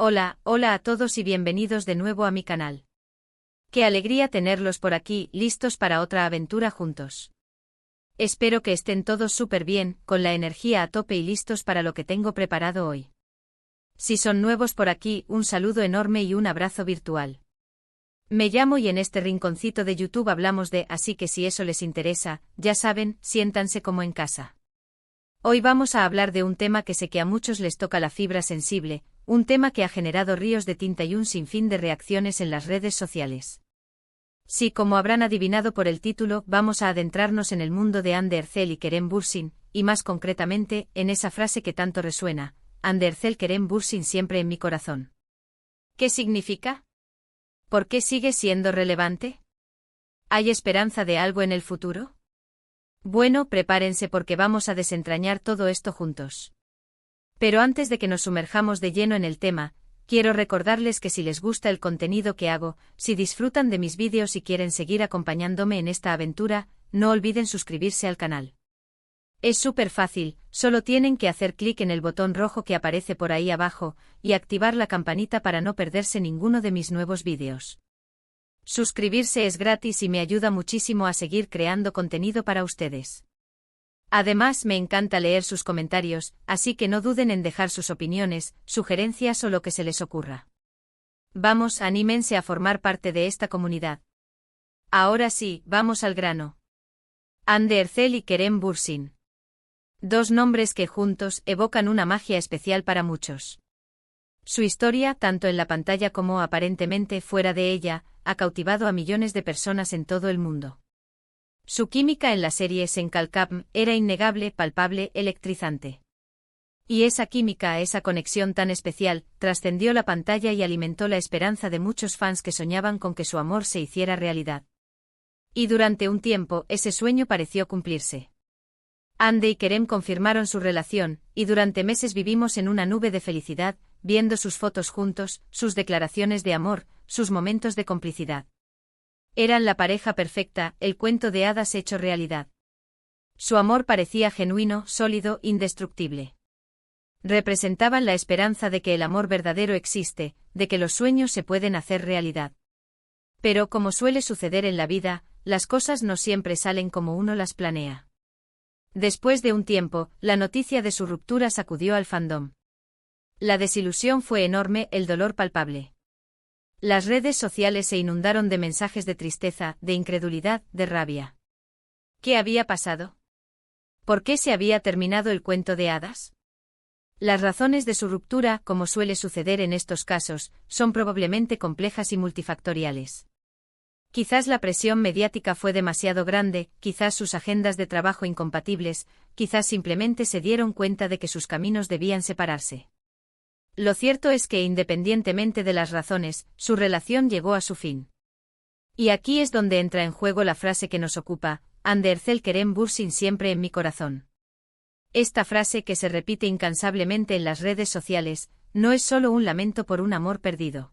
Hola a todos y bienvenidos de nuevo a mi canal. Qué alegría tenerlos por aquí, listos para otra aventura juntos. Espero que estén todos súper bien, con la energía a tope y listos para lo que tengo preparado hoy. Si son nuevos por aquí, un saludo enorme y un abrazo virtual. Me llamo y en este rinconcito de YouTube hablamos de, así que si eso les interesa, ya saben, siéntanse como en casa. Hoy vamos a hablar de un tema que sé que a muchos les toca la fibra sensible, un tema que ha generado ríos de tinta y un sinfín de reacciones en las redes sociales. Sí, como habrán adivinado por el título, vamos a adentrarnos en el mundo de Hande Erçel y Kerem Bürsin, y más concretamente, en esa frase que tanto resuena, Hande Erçel Kerem Bürsin siempre en mi corazón. ¿Qué significa? ¿Por qué sigue siendo relevante? ¿Hay esperanza de algo en el futuro? Bueno, prepárense porque vamos a desentrañar todo esto juntos. Pero antes de que nos sumerjamos de lleno en el tema, quiero recordarles que si les gusta el contenido que hago, si disfrutan de mis vídeos y quieren seguir acompañándome en esta aventura, no olviden suscribirse al canal. Es súper fácil, solo tienen que hacer clic en el botón rojo que aparece por ahí abajo, y activar la campanita para no perderse ninguno de mis nuevos vídeos. Suscribirse es gratis y me ayuda muchísimo a seguir creando contenido para ustedes. Además, me encanta leer sus comentarios, así que no duden en dejar sus opiniones, sugerencias o lo que se les ocurra. Vamos, anímense a formar parte de esta comunidad. Ahora sí, vamos al grano. Hande Erçel y Kerem Bürsin. Dos nombres que juntos evocan una magia especial para muchos. Su historia, tanto en la pantalla como aparentemente fuera de ella, ha cautivado a millones de personas en todo el mundo. Su química en la serie Senkalkam era innegable, palpable, electrizante. Y esa química, esa conexión tan especial, trascendió la pantalla y alimentó la esperanza de muchos fans que soñaban con que su amor se hiciera realidad. Y durante un tiempo, ese sueño pareció cumplirse. Hande y Kerem confirmaron su relación, y durante meses vivimos en una nube de felicidad, viendo sus fotos juntos, sus declaraciones de amor, sus momentos de complicidad. Eran la pareja perfecta, el cuento de hadas hecho realidad. Su amor parecía genuino, sólido, indestructible. Representaban la esperanza de que el amor verdadero existe, de que los sueños se pueden hacer realidad. Pero como suele suceder en la vida, las cosas no siempre salen como uno las planea. Después de un tiempo, la noticia de su ruptura sacudió al fandom. La desilusión fue enorme, el dolor palpable. Las redes sociales se inundaron de mensajes de tristeza, de incredulidad, de rabia. ¿Qué había pasado? ¿Por qué se había terminado el cuento de hadas? Las razones de su ruptura, como suele suceder en estos casos, son probablemente complejas y multifactoriales. Quizás la presión mediática fue demasiado grande, quizás sus agendas de trabajo incompatibles, quizás simplemente se dieron cuenta de que sus caminos debían separarse. Lo cierto es que independientemente de las razones, su relación llegó a su fin. Y aquí es donde entra en juego la frase que nos ocupa, Hande Erçel Kerem Bürsin siempre en mi corazón. Esta frase que se repite incansablemente en las redes sociales, no es solo un lamento por un amor perdido.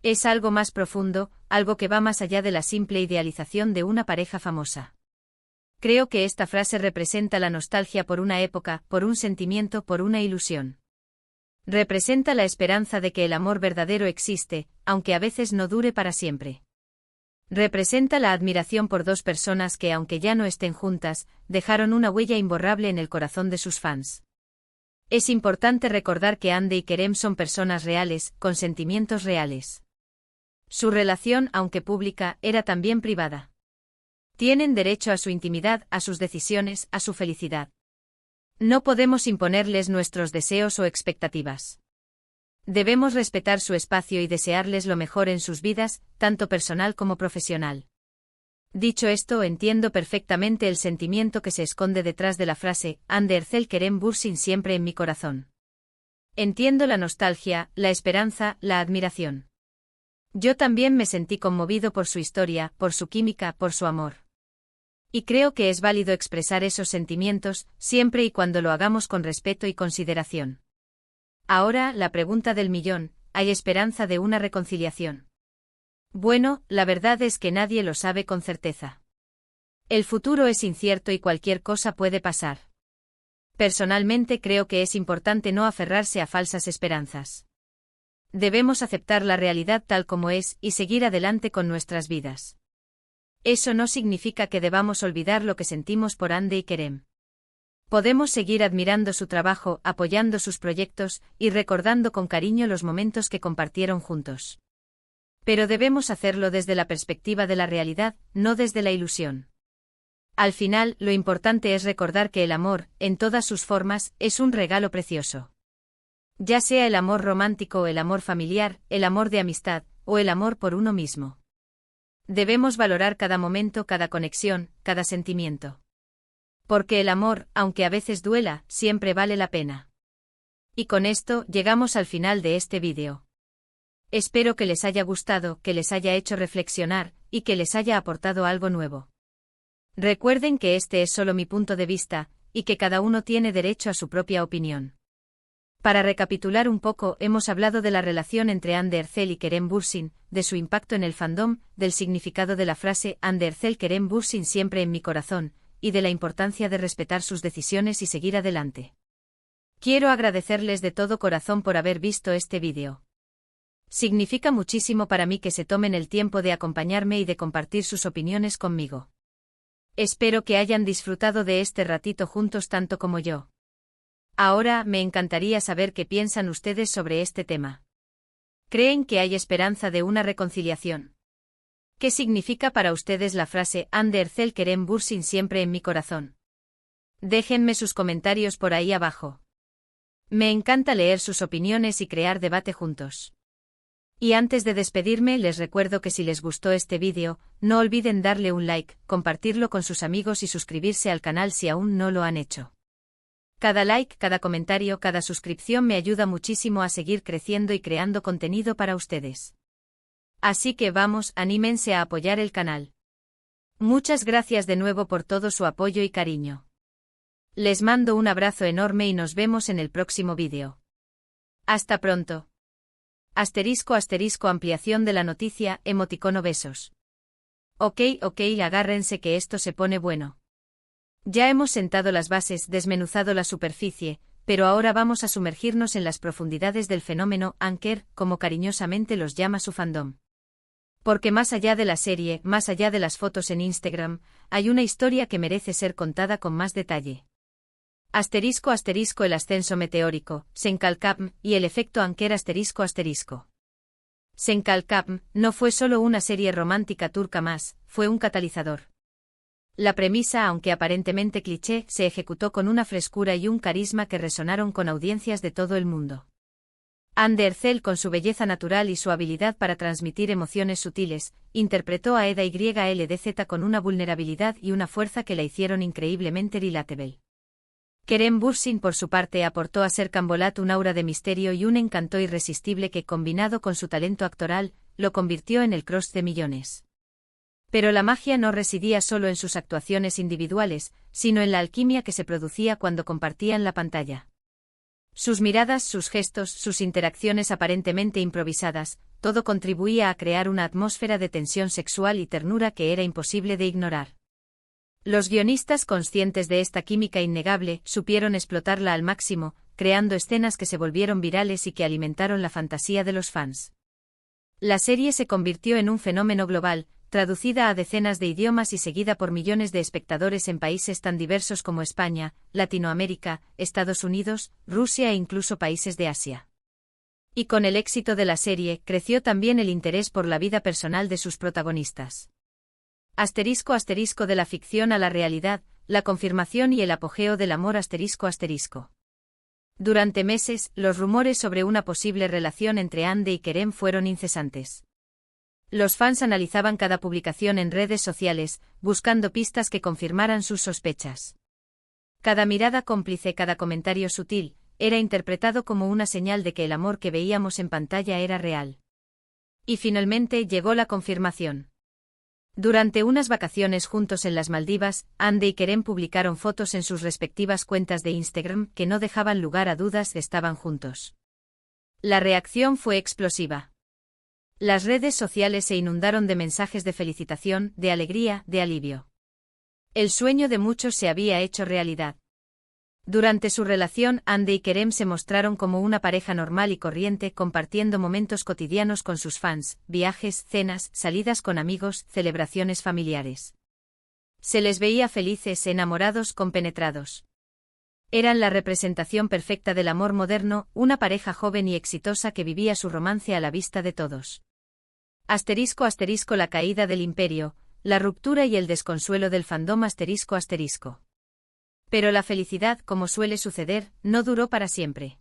Es algo más profundo, algo que va más allá de la simple idealización de una pareja famosa. Creo que esta frase representa la nostalgia por una época, por un sentimiento, por una ilusión. Representa la esperanza de que el amor verdadero existe, aunque a veces no dure para siempre. Representa la admiración por dos personas que, aunque ya no estén juntas, dejaron una huella imborrable en el corazón de sus fans. Es importante recordar que Hande y Kerem son personas reales, con sentimientos reales. Su relación, aunque pública, era también privada. Tienen derecho a su intimidad, a sus decisiones, a su felicidad. No podemos imponerles nuestros deseos o expectativas. Debemos respetar su espacio y desearles lo mejor en sus vidas, tanto personal como profesional. Dicho esto, entiendo perfectamente el sentimiento que se esconde detrás de la frase, Hande Erçel Kerem Bürsin siempre en mi corazón. Entiendo la nostalgia, la esperanza, la admiración. Yo también me sentí conmovido por su historia, por su química, por su amor. Y creo que es válido expresar esos sentimientos, siempre y cuando lo hagamos con respeto y consideración. Ahora, la pregunta del millón, ¿hay esperanza de una reconciliación? Bueno, la verdad es que nadie lo sabe con certeza. El futuro es incierto y cualquier cosa puede pasar. Personalmente creo que es importante no aferrarse a falsas esperanzas. Debemos aceptar la realidad tal como es y seguir adelante con nuestras vidas. Eso no significa que debamos olvidar lo que sentimos por Ande y Kerem. Podemos seguir admirando su trabajo, apoyando sus proyectos y recordando con cariño los momentos que compartieron juntos. Pero debemos hacerlo desde la perspectiva de la realidad, no desde la ilusión. Al final, lo importante es recordar que el amor, en todas sus formas, es un regalo precioso. Ya sea el amor romántico o el amor familiar, el amor de amistad, o el amor por uno mismo. Debemos valorar cada momento, cada conexión, cada sentimiento. Porque el amor, aunque a veces duela, siempre vale la pena. Y con esto, llegamos al final de este vídeo. Espero que les haya gustado, que les haya hecho reflexionar, y que les haya aportado algo nuevo. Recuerden que este es solo mi punto de vista, y que cada uno tiene derecho a su propia opinión. Para recapitular un poco, hemos hablado de la relación entre Hande Erçel y Kerem Bürsin, de su impacto en el fandom, del significado de la frase Hande Erçel Kerem Bürsin siempre en mi corazón, y de la importancia de respetar sus decisiones y seguir adelante. Quiero agradecerles de todo corazón por haber visto este vídeo. Significa muchísimo para mí que se tomen el tiempo de acompañarme y de compartir sus opiniones conmigo. Espero que hayan disfrutado de este ratito juntos tanto como yo. Ahora, me encantaría saber qué piensan ustedes sobre este tema. ¿Creen que hay esperanza de una reconciliación? ¿Qué significa para ustedes la frase Hande Erçel Kerem Bürsin siempre en mi corazón? Déjenme sus comentarios por ahí abajo. Me encanta leer sus opiniones y crear debate juntos. Y antes de despedirme, les recuerdo que si les gustó este vídeo, no olviden darle un like, compartirlo con sus amigos y suscribirse al canal si aún no lo han hecho. Cada like, cada comentario, cada suscripción me ayuda muchísimo a seguir creciendo y creando contenido para ustedes. Así que vamos, anímense a apoyar el canal. Muchas gracias de nuevo por todo su apoyo y cariño. Les mando un abrazo enorme y nos vemos en el próximo vídeo. Hasta pronto. *** ampliación de la noticia, emoticono besos. Ok, agárrense que esto se pone bueno. Ya hemos sentado las bases, desmenuzado la superficie, pero ahora vamos a sumergirnos en las profundidades del fenómeno Anker, como cariñosamente los llama su fandom. Porque más allá de la serie, más allá de las fotos en Instagram, hay una historia que merece ser contada con más detalle. *** el ascenso meteórico, Senkalkapm, y el efecto Anker ***. Senkalkapm no fue solo una serie romántica turca más, fue un catalizador. La premisa, aunque aparentemente cliché, se ejecutó con una frescura y un carisma que resonaron con audiencias de todo el mundo. Hande Erçel, con su belleza natural y su habilidad para transmitir emociones sutiles, interpretó a Eda YLDZ con una vulnerabilidad y una fuerza que la hicieron increíblemente relatable. Kerem Bürsin, por su parte, aportó a Serkan Bolat un aura de misterio y un encanto irresistible que, combinado con su talento actoral, lo convirtió en el crush de millones. Pero la magia no residía solo en sus actuaciones individuales, sino en la alquimia que se producía cuando compartían la pantalla. Sus miradas, sus gestos, sus interacciones aparentemente improvisadas, todo contribuía a crear una atmósfera de tensión sexual y ternura que era imposible de ignorar. Los guionistas, conscientes de esta química innegable, supieron explotarla al máximo, creando escenas que se volvieron virales y que alimentaron la fantasía de los fans. La serie se convirtió en un fenómeno global, traducida a decenas de idiomas y seguida por millones de espectadores en países tan diversos como España, Latinoamérica, Estados Unidos, Rusia e incluso países de Asia. Y con el éxito de la serie, creció también el interés por la vida personal de sus protagonistas. *** de la ficción a la realidad, la confirmación y el apogeo del amor ***. Durante meses, los rumores sobre una posible relación entre Hande y Kerem fueron incesantes. Los fans analizaban cada publicación en redes sociales, buscando pistas que confirmaran sus sospechas. Cada mirada cómplice, cada comentario sutil, era interpretado como una señal de que el amor que veíamos en pantalla era real. Y finalmente llegó la confirmación. Durante unas vacaciones juntos en las Maldivas, Hande y Kerem publicaron fotos en sus respectivas cuentas de Instagram que no dejaban lugar a dudas de que estaban juntos. La reacción fue explosiva. Las redes sociales se inundaron de mensajes de felicitación, de alegría, de alivio. El sueño de muchos se había hecho realidad. Durante su relación, Hande y Kerem se mostraron como una pareja normal y corriente, compartiendo momentos cotidianos con sus fans, viajes, cenas, salidas con amigos, celebraciones familiares. Se les veía felices, enamorados, compenetrados. Eran la representación perfecta del amor moderno, una pareja joven y exitosa que vivía su romance a la vista de todos. *** La caída del imperio, la ruptura y el desconsuelo del fandom ***. Pero la felicidad, como suele suceder, no duró para siempre.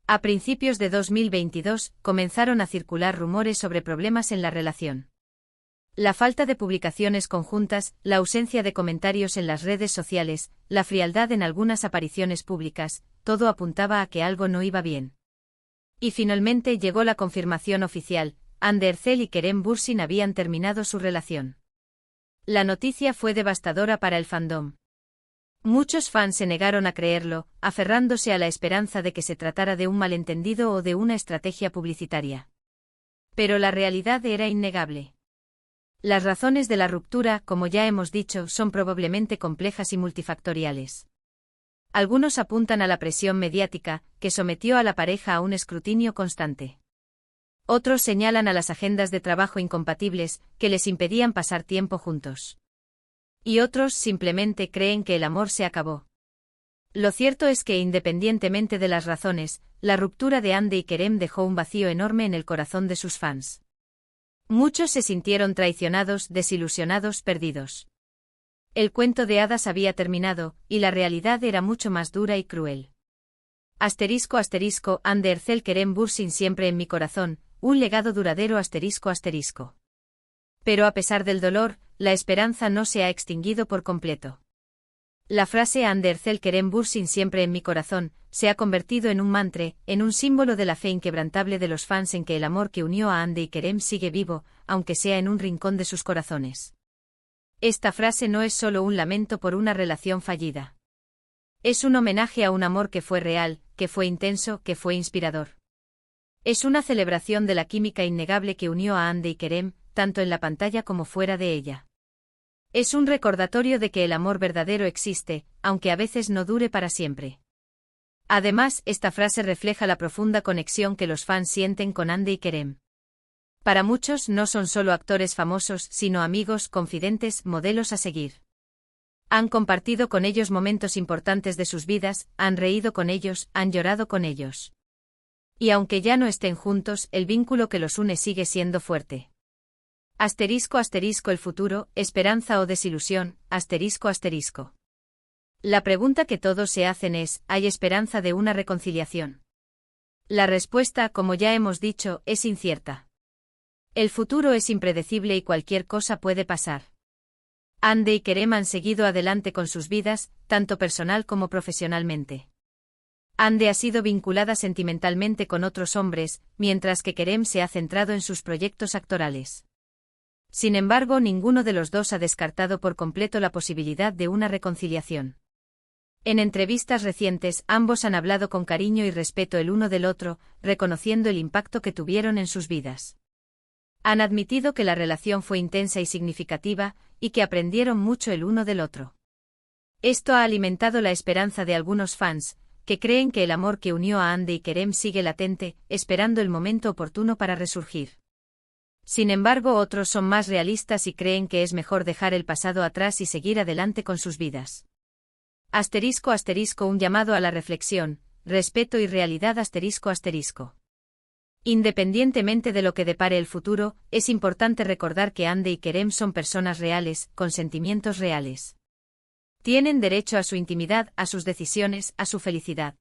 A principios de 2022, comenzaron a circular rumores sobre problemas en la relación. La falta de publicaciones conjuntas, la ausencia de comentarios en las redes sociales, la frialdad en algunas apariciones públicas, todo apuntaba a que algo no iba bien. Y finalmente llegó la confirmación oficial: Hande Erçel y Kerem Bürsin habían terminado su relación. La noticia fue devastadora para el fandom. Muchos fans se negaron a creerlo, aferrándose a la esperanza de que se tratara de un malentendido o de una estrategia publicitaria. Pero la realidad era innegable. Las razones de la ruptura, como ya hemos dicho, son probablemente complejas y multifactoriales. Algunos apuntan a la presión mediática, que sometió a la pareja a un escrutinio constante. Otros señalan a las agendas de trabajo incompatibles, que les impedían pasar tiempo juntos. Y otros simplemente creen que el amor se acabó. Lo cierto es que, independientemente de las razones, la ruptura de Hande y Kerem dejó un vacío enorme en el corazón de sus fans. Muchos se sintieron traicionados, desilusionados, perdidos. El cuento de hadas había terminado, y la realidad era mucho más dura y cruel. ***, Hande Erçel Kerem Bürsin siempre en mi corazón, un legado duradero ***. Pero a pesar del dolor, la esperanza no se ha extinguido por completo. La frase Hande Erçel Kerem Bürsin siempre en mi corazón se ha convertido en un mantra, en un símbolo de la fe inquebrantable de los fans en que el amor que unió a Hande y Kerem sigue vivo, aunque sea en un rincón de sus corazones. Esta frase no es solo un lamento por una relación fallida. Es un homenaje a un amor que fue real, que fue intenso, que fue inspirador. Es una celebración de la química innegable que unió a Hande y Kerem, tanto en la pantalla como fuera de ella. Es un recordatorio de que el amor verdadero existe, aunque a veces no dure para siempre. Además, esta frase refleja la profunda conexión que los fans sienten con Hande y Kerem. Para muchos no son solo actores famosos, sino amigos, confidentes, modelos a seguir. Han compartido con ellos momentos importantes de sus vidas, han reído con ellos, han llorado con ellos. Y aunque ya no estén juntos, el vínculo que los une sigue siendo fuerte. *** El futuro, esperanza o desilusión, ***. La pregunta que todos se hacen es: ¿hay esperanza de una reconciliación? La respuesta, como ya hemos dicho, es incierta. El futuro es impredecible y cualquier cosa puede pasar. Hande y Kerem han seguido adelante con sus vidas, tanto personal como profesionalmente. Hande ha sido vinculada sentimentalmente con otros hombres, mientras que Kerem se ha centrado en sus proyectos actorales. Sin embargo, ninguno de los dos ha descartado por completo la posibilidad de una reconciliación. En entrevistas recientes, ambos han hablado con cariño y respeto el uno del otro, reconociendo el impacto que tuvieron en sus vidas. Han admitido que la relación fue intensa y significativa, y que aprendieron mucho el uno del otro. Esto ha alimentado la esperanza de algunos fans, que creen que el amor que unió a Hande y Kerem sigue latente, esperando el momento oportuno para resurgir. Sin embargo, otros son más realistas y creen que es mejor dejar el pasado atrás y seguir adelante con sus vidas. ***, un llamado a la reflexión, respeto y realidad ***. Independientemente de lo que depare el futuro, es importante recordar que Hande y Kerem son personas reales, con sentimientos reales. Tienen derecho a su intimidad, a sus decisiones, a su felicidad.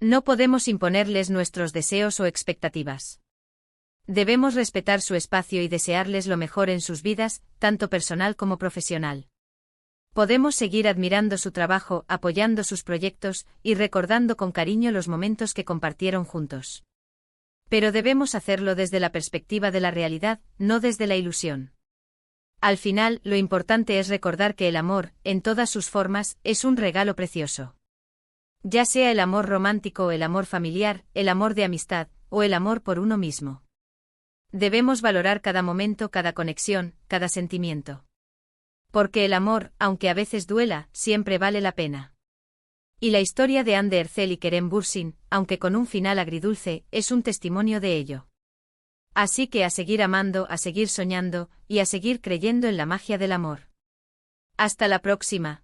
No podemos imponerles nuestros deseos o expectativas. Debemos respetar su espacio y desearles lo mejor en sus vidas, tanto personal como profesional. Podemos seguir admirando su trabajo, apoyando sus proyectos, y recordando con cariño los momentos que compartieron juntos. Pero debemos hacerlo desde la perspectiva de la realidad, no desde la ilusión. Al final, lo importante es recordar que el amor, en todas sus formas, es un regalo precioso. Ya sea el amor romántico o el amor familiar, el amor de amistad, o el amor por uno mismo. Debemos valorar cada momento, cada conexión, cada sentimiento. Porque el amor, aunque a veces duela, siempre vale la pena. Y la historia de Anne de Hercel y Kerem Bürsin, aunque con un final agridulce, es un testimonio de ello. Así que a seguir amando, a seguir soñando, y a seguir creyendo en la magia del amor. Hasta la próxima.